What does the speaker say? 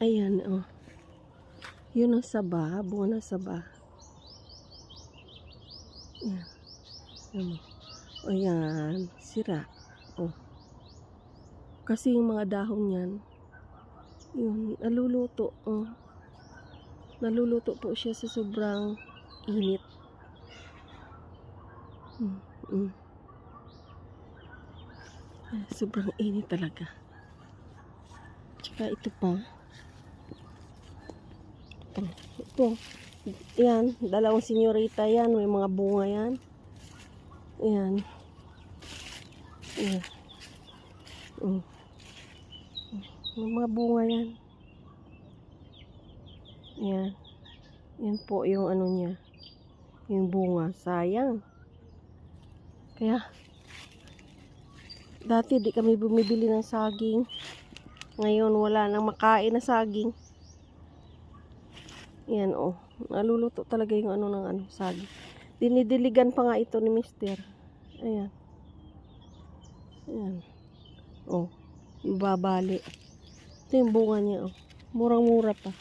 Ayan, oh. Yun ang saba, bunga ng saba. Ayan. Ayan, sira. Oh. Kasi yung mga dahon niyan, yun, naluluto. Oh. Naluluto po siya sa sobrang init. Sobrang init talaga. Tsaka ito pa. Ito. Yan, dalawang senyorita yan. May mga bunga yan. Ayan. Ayan. May mga bunga yan. Ayan. Yan po yung ano niya. Yung bunga. Sayang. Kaya, dati di kami bumibili ng saging. Ngayon wala nang makain na saging. Yan oh. Naluluto talaga yung ano ng ano, saging. Dinidiligan pa nga ito ni Mister. Ayan. Ayan. Oh. Ibabali. Ito yung bunga niya oh. Murang-mura pa.